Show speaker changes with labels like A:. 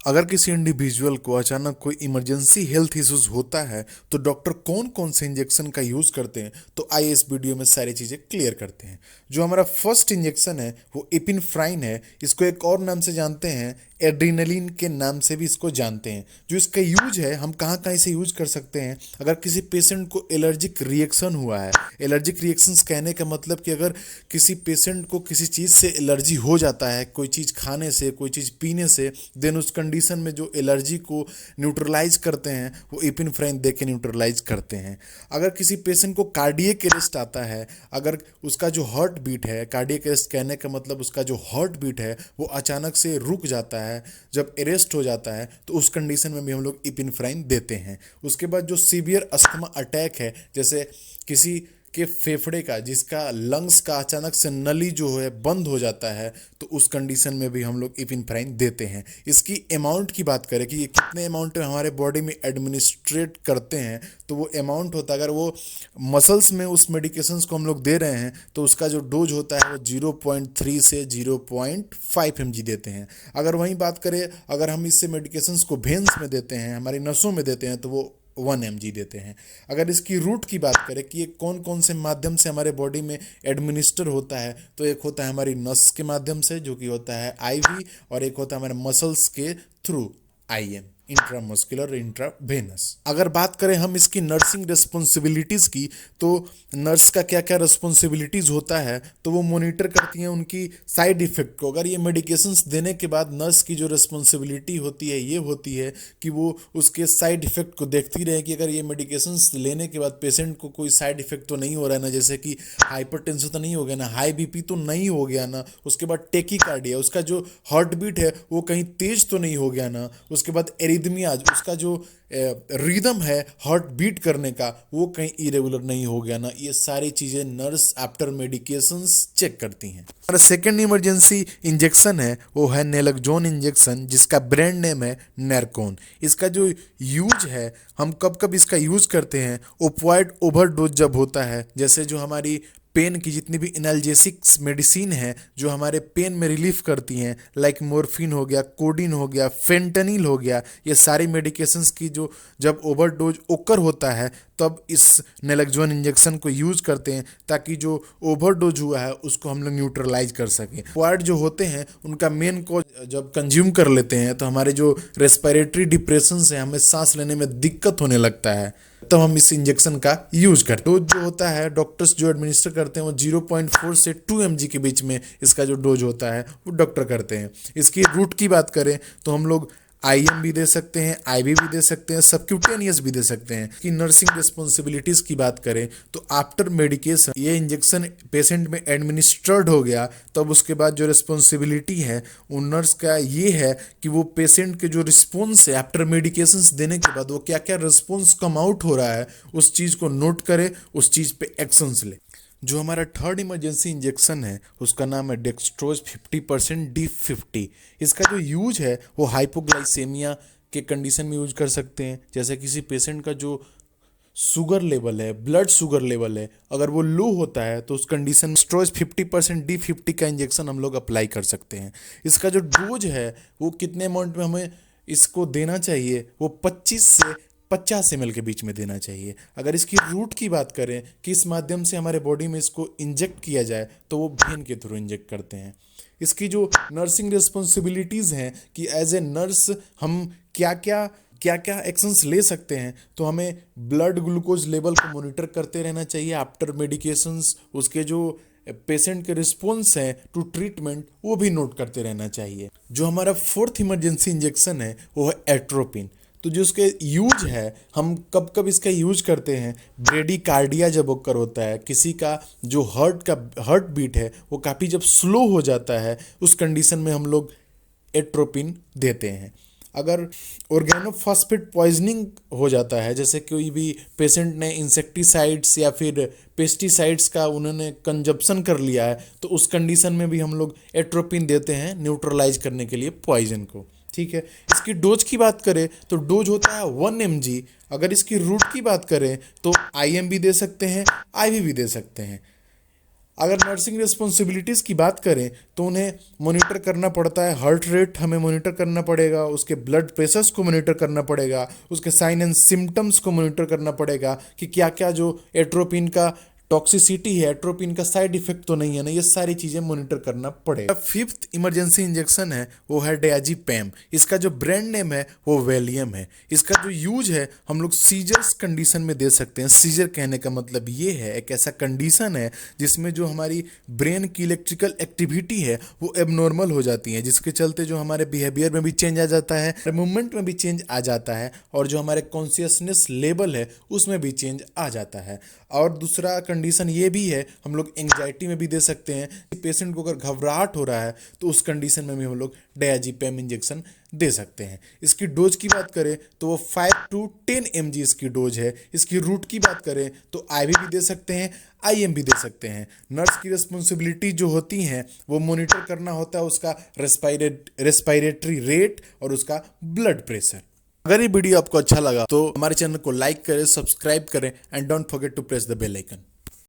A: अगर किसी इंडिविजुअल को अचानक कोई इमरजेंसी हेल्थ इश्यूज होता है तो डॉक्टर कौन कौन से इंजेक्शन का यूज करते हैं, तो आइए इस वीडियो में सारी चीजें क्लियर करते हैं। जो हमारा फर्स्ट इंजेक्शन है वो एपिनफ्राइन है। इसको एक और नाम से जानते हैं, एड्रीनलिन के नाम से भी इसको जानते हैं। जो इसका यूज है, हम कहाँ कहाँ इसे यूज कर सकते हैं। अगर किसी पेशेंट को एलर्जिक रिएक्शन हुआ है, एलर्जिक रिएक्शंस कहने का मतलब कि अगर किसी पेशेंट को किसी चीज़ से एलर्जी हो जाता है, कोई चीज़ खाने से, कोई चीज़ पीने से, देन उस कंडीशन में जो एलर्जी को न्यूट्रलाइज करते हैं वो एपिनफ्राइन दे के न्यूट्रलाइज करते हैं। अगर किसी पेशेंट को कार्डियक अरेस्ट आता है, अगर उसका जो हार्ट बीट है, कार्डियक अरेस्ट कहने का मतलब उसका जो हार्ट बीट है वो अचानक से रुक जाता है, जब अरेस्ट हो जाता है, तो उस कंडीशन में भी हम लोग एपिनफ्राइन देते हैं। उसके बाद जो सीवियर अस्थमा अटैक है, जैसे किसी के फेफड़े का, जिसका लंग्स का अचानक से नली जो है बंद हो जाता है, तो उस कंडीशन में भी हम लोग एपिनफ्राइन देते हैं। इसकी अमाउंट की बात करें कि ये कितने अमाउंट में हमारे बॉडी में एडमिनिस्ट्रेट करते हैं, तो वो अमाउंट होता है, अगर वो मसल्स में उस मेडिकेशंस को हम लोग दे रहे हैं तो उसका जो डोज होता है वो 0.3 से 0.5 mg देते हैं। अगर वहीं बात करें, अगर हम इससे मेडिकेशंस को वेन्स में देते हैं, हमारी नसों में देते हैं, तो वो 1 mg देते हैं। अगर इसकी रूट की बात करें कि ये कौन कौन से माध्यम से हमारे बॉडी में एडमिनिस्टर होता है, तो एक होता है हमारी नस के माध्यम से जो कि होता है आईवी, और एक होता है हमारे मसल्स के थ्रू आईएम, इंट्रामस्कुलर इंट्रावेनस। अगर बात करें हम इसकी नर्सिंग रिस्पॉन्सिबिलिटीज की, तो नर्स का क्या क्या रिस्पॉन्सिबिलिटीज होता है, तो वो मॉनिटर करती हैं उनकी साइड इफेक्ट को। अगर ये मेडिकेशंस देने के बाद नर्स की जो रिस्पॉन्सिबिलिटी होती है ये होती है कि वो उसके साइड इफेक्ट को देखती रहे कि अगर ये मेडिकेशंस लेने के बाद पेशेंट को कोई साइड इफेक्ट तो नहीं हो रहा है ना, जैसे कि हाइपरटेंशन तो नहीं हो गया ना, हाई बीपी तो नहीं हो गया ना, उसके बाद टेकीकार्डिया, उसका जो हार्ट बीट है वो कहीं तेज तो नहीं हो गया ना, उसके बाद एरिथमिया, उसका जो रिदम है हार्ट बीट करने का वो कहीं इरेगुलर नहीं हो गया ना। ये सारी चीज़ें नर्स आफ्टर मेडिकेशंस चेक करती हैं। और सेकेंड इमरजेंसी इंजेक्शन है वो है नेलकजोन इंजेक्शन, जिसका ब्रांड नेम है नैरकोन। इसका जो यूज है, हम कब कब इसका यूज करते हैं, ओपियोइड ओवरडोज जब होता है, जैसे जो हमारी पेन की जितनी भी एनाल्जेसिक्स मेडिसिन है जो हमारे पेन में रिलीफ करती हैं, लाइक मोर्फिन हो गया, कोडीन हो गया, फेंटनिल हो गया, ये सारी मेडिकेशंस की जो जब ओवरडोज ओकर होता है तब इस नेलकजोन इंजेक्शन को यूज करते हैं, ताकि जो ओवरडोज हुआ है उसको हम लोग न्यूट्रलाइज कर सकें। पॉइंट जो होते हैं उनका मेन को जब कंज्यूम कर लेते हैं तो हमारे जो रेस्पिरेटरी डिप्रेशन है, हमें सांस लेने में दिक्कत होने लगता है, तब हम इस इंजेक्शन का यूज करते हैं। डोज जो होता है डॉक्टर्स जो एडमिनिस्टर करते हैं वो 0.4 से 2 mg के बीच में इसका जो डोज होता है वो डॉक्टर करते हैं। इसकी रूट की बात करें तो हम लोग आईएम भी दे सकते हैं, आईवी भी दे सकते हैं, सबक्यूटेनियस भी दे सकते हैं। कि नर्सिंग रिस्पॉन्सिबिलिटीज की बात करें तो आफ्टर मेडिकेशन ये इंजेक्शन पेशेंट में एडमिनिस्ट्रेड हो गया, तब उसके बाद जो रिस्पॉन्सिबिलिटी है वो नर्स का ये है कि वो पेशेंट के जो रिस्पॉन्स है आफ्टर मेडिकेशंस देने के बाद वो क्या क्या रिस्पॉन्स कम आउट हो रहा है उस चीज़ को नोट करे, उस चीज़ पे एक्शंस ले। जो हमारा थर्ड इमरजेंसी इंजेक्शन है उसका नाम है डेक्सट्रोज 50% D50। इसका जो यूज है वो हाइपोग्लाइसेमिया के कंडीशन में यूज कर सकते हैं। जैसे किसी पेशेंट का जो शुगर लेवल है, ब्लड शुगर लेवल है, अगर वो लो होता है तो उस कंडीशन में स्ट्रोज 50% D50 का इंजेक्शन हम लोग अप्लाई कर सकते हैं। इसका जो डोज है वो कितने अमाउंट में हमें इसको देना चाहिए, वो 25 से 50 ml के बीच में देना चाहिए। अगर इसकी रूट की बात करें किस माध्यम से हमारे बॉडी में इसको इंजेक्ट किया जाए, तो वो वेन के थ्रू इंजेक्ट करते हैं। इसकी जो नर्सिंग रिस्पॉन्सिबिलिटीज़ हैं कि एज ए नर्स हम क्या क्या एक्शंस ले सकते हैं, तो हमें ब्लड ग्लूकोज लेवल को मॉनिटर करते रहना चाहिए आफ्टर मेडिकेशंस। उसके जो पेशेंट के रिस्पॉन्स हैं टू ट्रीटमेंट वो भी नोट करते रहना चाहिए। जो हमारा फोर्थ इमरजेंसी इंजेक्शन है वो है एट्रोपिन। तो जो उसके यूज है, हम कब कब इसका यूज करते हैं, ब्रेडिकार्डिया जब ओकर होता है, किसी का जो हार्ट बीट है वो काफ़ी जब स्लो हो जाता है, उस कंडीशन में हम लोग एट्रोपिन देते हैं। अगर ऑर्गेनोफॉस्फेट पॉइजनिंग हो जाता है, जैसे कोई भी पेशेंट ने इंसेक्टिसाइड्स या फिर पेस्टिसाइड्स का उन्होंने कंजप्शन कर लिया है, तो उस कंडीशन में भी हम लोग एट्रोपिन देते हैं न्यूट्रलाइज करने के लिए पॉइजन को। ठीक है। इसकी डोज की बात करें तो डोज होता है 1 mg। अगर इसकी रूट की बात करें तो आईएम भी दे सकते हैं, आईवी भी दे सकते हैं। अगर नर्सिंग रिस्पॉन्सिबिलिटीज़ की बात करें तो उन्हें मॉनिटर करना पड़ता है, हार्ट रेट हमें मॉनिटर करना पड़ेगा, उसके ब्लड प्रेशर्स को मॉनिटर करना पड़ेगा, उसके साइन एंड सिम्टम्स को मॉनिटर करना पड़ेगा कि क्या क्या जो एट्रोपिन का टॉक्सिसिटी है, एट्रोपिन का साइड इफेक्ट तो नहीं है ना, ये सारी चीजें मॉनिटर करना पड़ेगा। फिफ्थ इमरजेंसी इंजेक्शन है वो है डायज़ेपिम। इसका जो ब्रांड नेम है वो वैलियम है। इसका जो यूज है हम लोग सीजर्स कंडीशन में दे सकते हैं। सीजर कहने का मतलब ये है एक ऐसा कंडीशन है जिसमें जो हमारी ब्रेन की इलेक्ट्रिकल एक्टिविटी है वो एबनॉर्मल हो जाती है, जिसके चलते जो हमारे बिहेवियर में भी चेंज आ जाता है, मूवमेंट में भी चेंज आ जाता है, और जो हमारे कॉन्शियसनेस लेवल है उसमें भी चेंज आ जाता है। और दूसरा कंडीशन ये भी है, हम लोग एंग्जाइटी में भी दे सकते हैं। पेशेंट को अगर घबराहट हो रहा है तो उस कंडीशन में भी हम लोग डायज़ेपिम इंजेक्शन दे सकते हैं। इसकी डोज की बात करें तो वो 5 to 10 mg इसकी डोज है। इसकी रूट की बात करें तो आईवी भी दे सकते हैं, आईएम भी दे सकते हैं। नर्स की रिस्पॉन्सिबिलिटी जो होती हैं वो मॉनिटर करना होता है उसका रेस्पिरेटरी रेट और उसका ब्लड प्रेशर। अगर ये वीडियो आपको अच्छा लगा तो हमारे चैनल को लाइक करें, सब्सक्राइब करें and don't forget to press the bell icon.